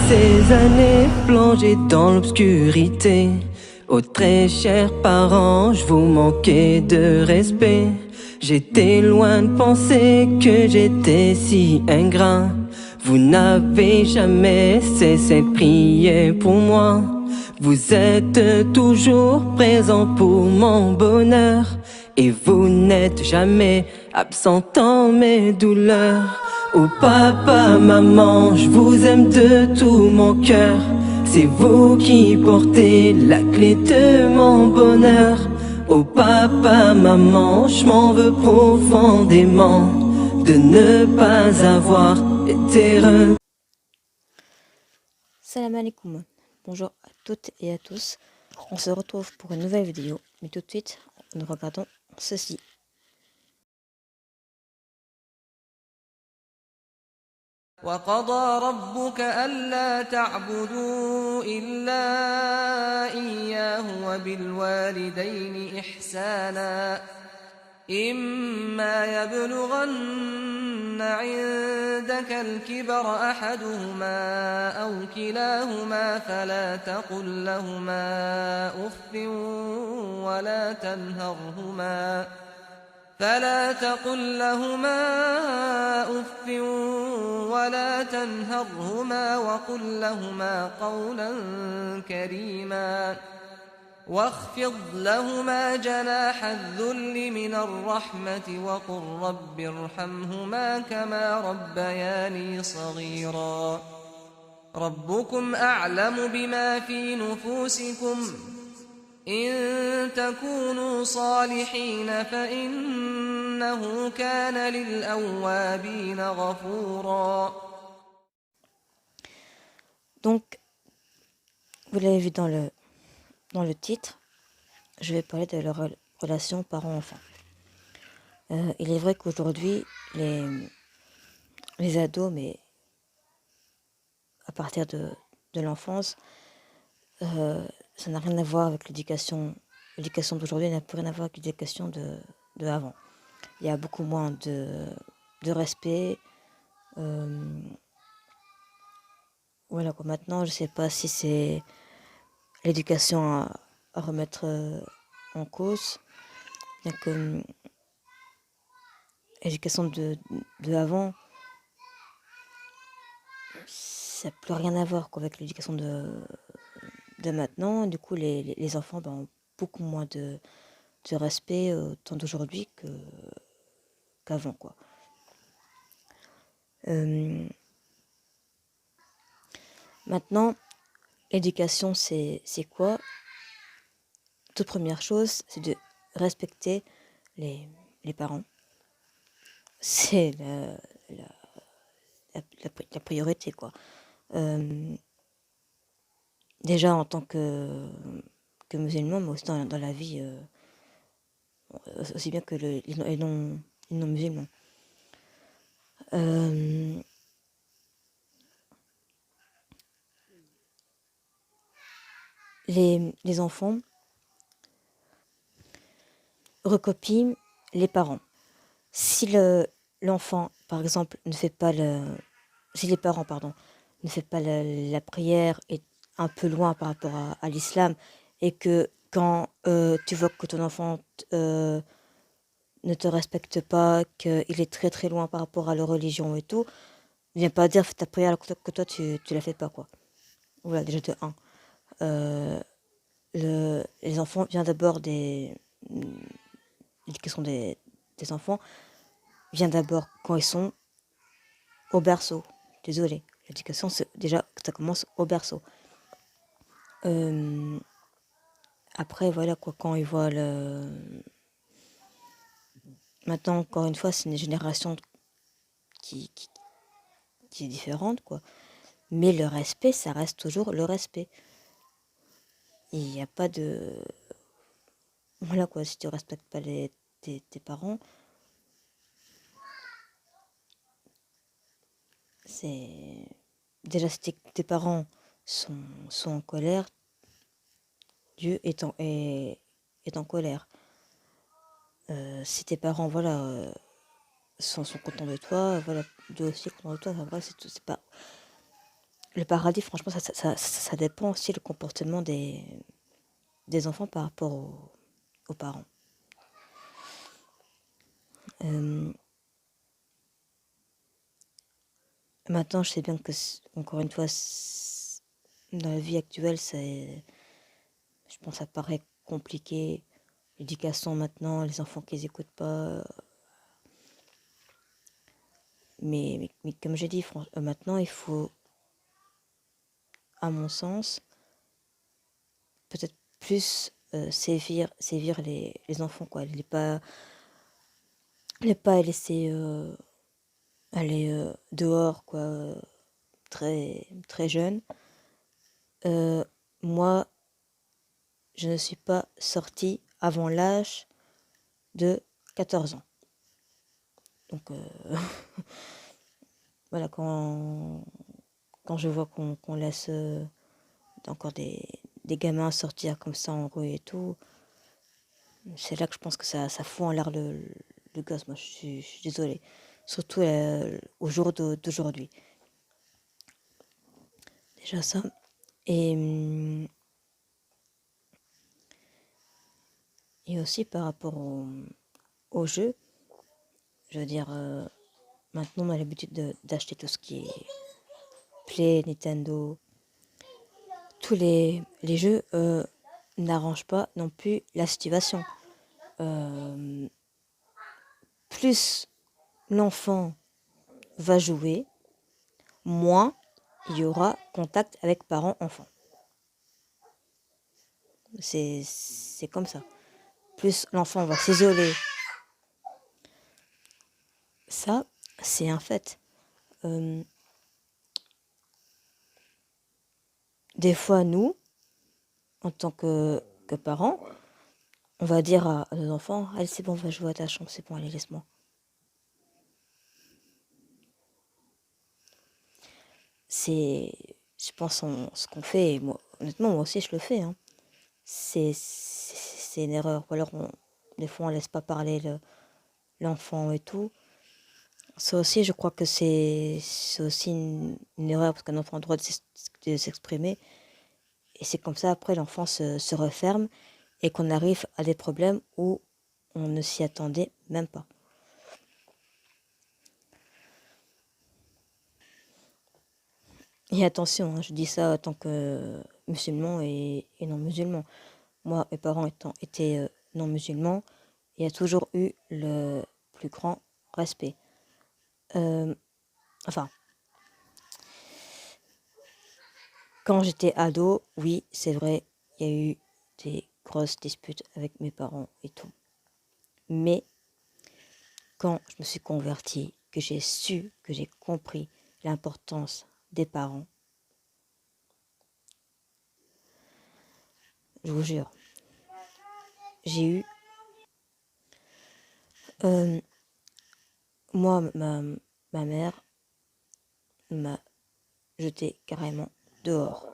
ces années plongées dans l'obscurité, aux très chers parents, je vous manquais de respect. J'étais loin de penser que j'étais si ingrat. Vous n'avez jamais cessé de prier pour moi. Vous êtes toujours présent pour mon bonheur. Et vous n'êtes jamais absent dans mes douleurs. Oh papa, maman, je vous aime de tout mon cœur. C'est vous qui portez la clé de mon bonheur. Oh papa, maman, je m'en veux profondément de ne pas avoir été heureux. Salam alaikum, bonjour à toutes et à tous. On se retrouve pour une nouvelle vidéo, mais tout de suite, nous regardons ceci. وقضى ربك ألا تعبدوا إلا إياه وبالوالدين إحسانا إما يبلغن عندك الكبر أحدهما أو كلاهما فلا تقل لهما أف ولا تنهرهما وقل لهما قولا كريما واخفض لهما جناح الذل من الرحمة وقل رب ارحمهما كما ربياني صغيرا ربكم أعلم بما في نفوسكم إن تكونوا صالحين فإنه كان للأوابين غفورا. Donc, vous l'avez vu dans le titre, je vais parler de leur relation parents-enfants. Il est vrai qu'aujourd'hui, les ados, mais à partir de l'enfance, ça n'a rien à voir avec l'éducation. L'éducation d'aujourd'hui n'a plus rien à voir avec l'éducation de avant. Il y a beaucoup moins de respect. Voilà quoi. Maintenant, je sais pas si c'est l'éducation à remettre en cause. Bien que l'éducation de avant, ça n'a plus rien à voir quoi, avec l'éducation de maintenant. Du coup, les enfants ont beaucoup moins de respect tant d'aujourd'hui qu'avant quoi. Maintenant, l'éducation c'est quoi? Toute première chose, c'est de respecter les parents. C'est la priorité quoi. Déjà en tant que musulman, mais aussi dans la vie, aussi bien que les non musulmans. Les enfants recopient les parents. Si l'enfant, par exemple, ne fait pas si les parents, pardon, ne fait pas la prière est un peu loin par rapport à l'islam, et que quand tu vois que ton enfant ne te respecte pas, qu'il est très très loin par rapport à leur religion et tout, viens pas dire fais ta prière alors que toi tu la fais pas quoi. Voilà, déjà de 1. Les enfants viennent d'abord l'éducation des enfants vient d'abord quand ils sont au berceau. Désolé, l'éducation c'est déjà ça commence au berceau. Après voilà quoi, quand ils voient maintenant encore une fois c'est une génération qui est différente quoi, mais le respect ça reste toujours le respect. Il n'y a pas de voilà quoi, si tu respectes pas tes parents, c'est déjà si tes parents sont en colère, Dieu est en colère. Si tes parents voilà sont contents de toi, voilà Dieu aussi est content de toi. Enfin, bref, c'est pas le paradis, franchement, ça dépend aussi du comportement des enfants par rapport aux parents. Euh, Maintenant, je sais bien que, encore une fois, dans la vie actuelle, je pense que ça paraît compliqué. L'éducation maintenant, les enfants qui n'écoutent pas. Mais comme j'ai dit, maintenant, il faut, à mon sens, peut-être plus sévir les enfants, quoi. Ne pas les laisser aller dehors, quoi, très, très jeune. Moi, je ne suis pas sortie avant l'âge de 14 ans. Donc, voilà, quand je vois qu'on laisse encore des gamins sortir comme ça en rue et tout, c'est là que je pense que ça fout en l'air le gosse. Moi, je suis désolée. Surtout au jour d'aujourd'hui. Déjà ça. Et, et aussi par rapport au jeu, je veux dire, maintenant on a l'habitude d'acheter tout ce qui est Play, Nintendo. Tous les jeux n'arrangent pas non plus la situation. Euh, Plus l'enfant va jouer, moins il y aura contact avec parents-enfants. C'est comme ça. Plus l'enfant va s'isoler. Ça, c'est un fait. Euh, des fois, nous, en tant que parents, on va dire à nos enfants, allez, c'est bon, va jouer à ta chambre, c'est bon, allez, laisse-moi. C'est, je pense, ce qu'on fait, et moi, honnêtement, moi aussi, je le fais. Hein. C'est une erreur. Ou alors, des fois, on laisse pas parler l'enfant et tout. Ça aussi, je crois que c'est aussi une erreur, parce qu'un enfant a le droit de s'exprimer. Et c'est comme ça, après, l'enfant se referme et qu'on arrive à des problèmes où on ne s'y attendait même pas. Et attention, hein, je dis ça en tant que musulman et non musulman. Moi, mes parents étaient non musulmans, il y a toujours eu le plus grand respect. Enfin, quand j'étais ado, oui, c'est vrai, il y a eu des grosses disputes avec mes parents et tout. Mais quand je me suis convertie, que j'ai compris l'importance des parents, je vous jure, j'ai eu... moi, ma mère m'a jeté carrément dehors.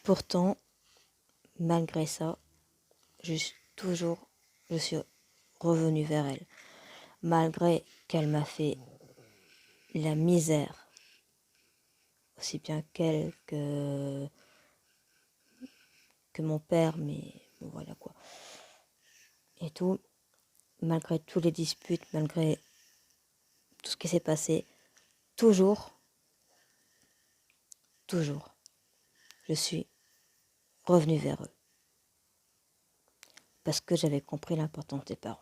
Pourtant, malgré ça, je suis revenue vers elle. Malgré qu'elle m'a fait la misère, aussi bien qu'elle que mon père, mais bon, voilà quoi. Et tout, malgré tous les disputes, malgré tout ce qui s'est passé, toujours, je suis revenue vers eux. Parce que j'avais compris l'importance des parents.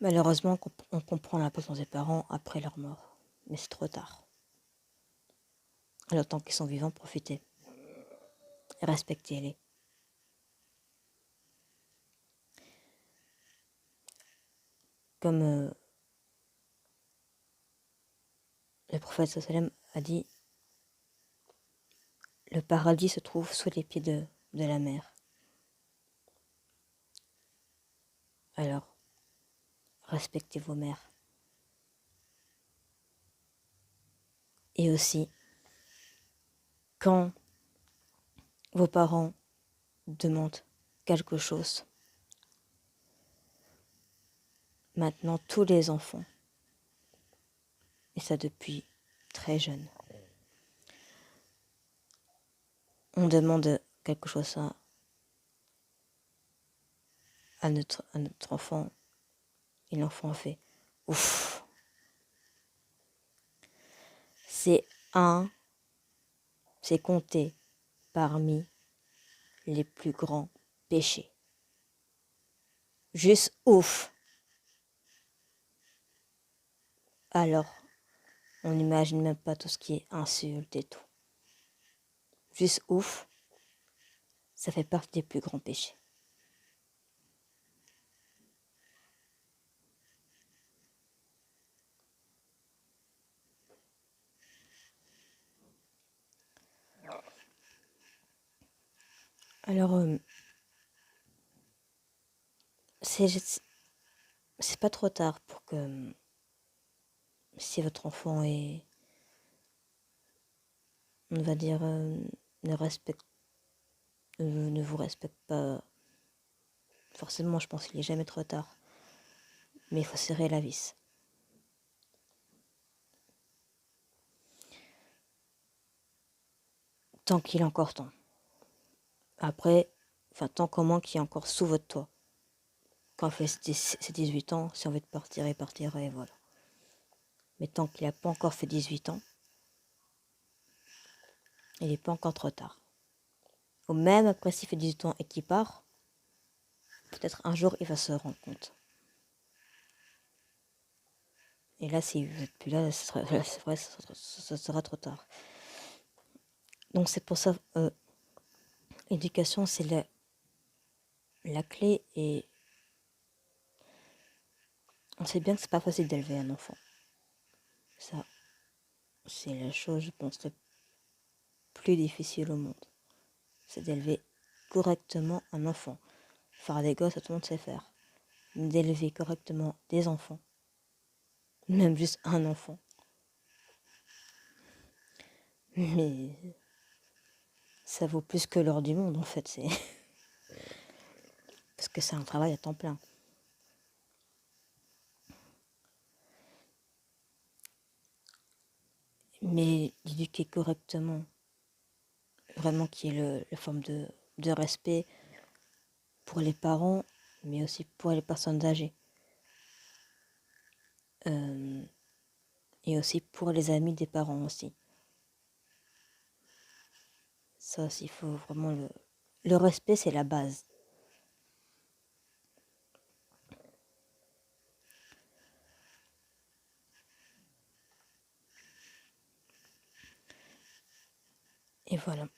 Malheureusement, on comprend l'importance des parents après leur mort. Mais c'est trop tard. Alors tant qu'ils sont vivants, profitez. Respectez-les. Comme le prophète sallam a dit, le paradis se trouve sous les pieds de la mer. Alors, respectez vos mères. Et aussi, quand vos parents demandent quelque chose, maintenant tous les enfants Et ça depuis très jeune. On demande quelque chose à notre enfant et l'enfant fait ouf. C'est compté parmi les plus grands péchés. Juste ouf. Alors, on n'imagine même pas tout ce qui est insulte et tout. Juste ouf, ça fait partie des plus grands péchés. Alors, c'est pas trop tard pour que si votre enfant est, on va dire, ne vous respecte pas, forcément, je pense qu'il est jamais trop tard. Mais il faut serrer la vis. Tant qu'il est encore temps. Après, tant qu'au moins qu'il est encore sous votre toit. Quand il fait ses 18 ans, si on veut partir, il partira et voilà. Mais tant qu'il n'a pas encore fait 18 ans, il n'est pas encore trop tard. Ou même après s'il fait 18 ans et qu'il part, peut-être un jour il va se rendre compte. Et là, si vous n'êtes plus là, c'est vrai, ça sera trop tard. Donc c'est pour ça, l'éducation, c'est la clé. Et on sait bien que c'est pas facile d'élever un enfant. Ça, c'est la chose, je pense, la plus difficile au monde. C'est d'élever correctement un enfant. Faire des gosses, tout le monde sait faire. Mais d'élever correctement des enfants, même juste un enfant. Mais ça vaut plus que l'or du monde, en fait. C'est parce que c'est un travail à temps plein. Mais d'éduquer correctement, vraiment qu'il y ait la forme de respect pour les parents, mais aussi pour les personnes âgées. Et aussi pour les amis des parents aussi. Ça aussi, il faut vraiment le respect, c'est la base. Et voilà.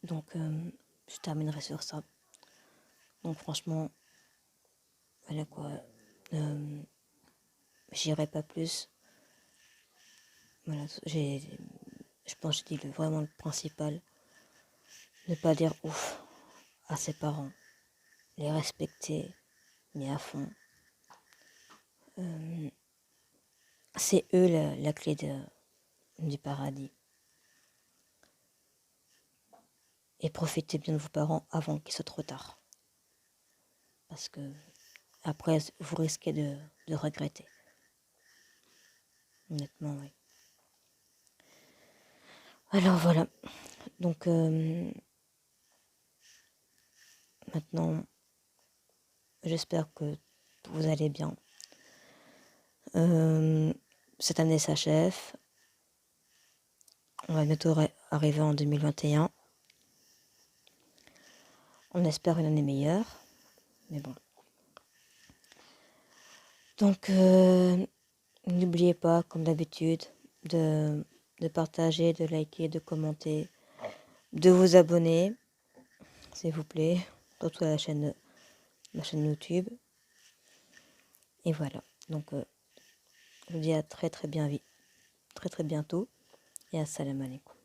Donc, je terminerai sur ça. Donc, franchement, voilà quoi. J'irai pas plus. Voilà, je pense que j'ai dit vraiment le principal. Ne pas dire ouf à ses parents. Les respecter, mais à fond. C'est eux la clé du paradis. Et profitez bien de vos parents avant qu'il soit trop tard. Parce que après, vous risquez de regretter. Honnêtement, oui. Alors voilà. Donc maintenant, j'espère que vous allez bien. Cette année s'achève. On va bientôt arriver en 2021. On espère une année meilleure. Mais bon. Donc, n'oubliez pas, comme d'habitude, de partager, de liker, de commenter, de vous abonner, s'il vous plaît, surtout à ma chaîne YouTube. Et voilà. Donc, je vous dis à très très bientôt. Et assalamu alaikum.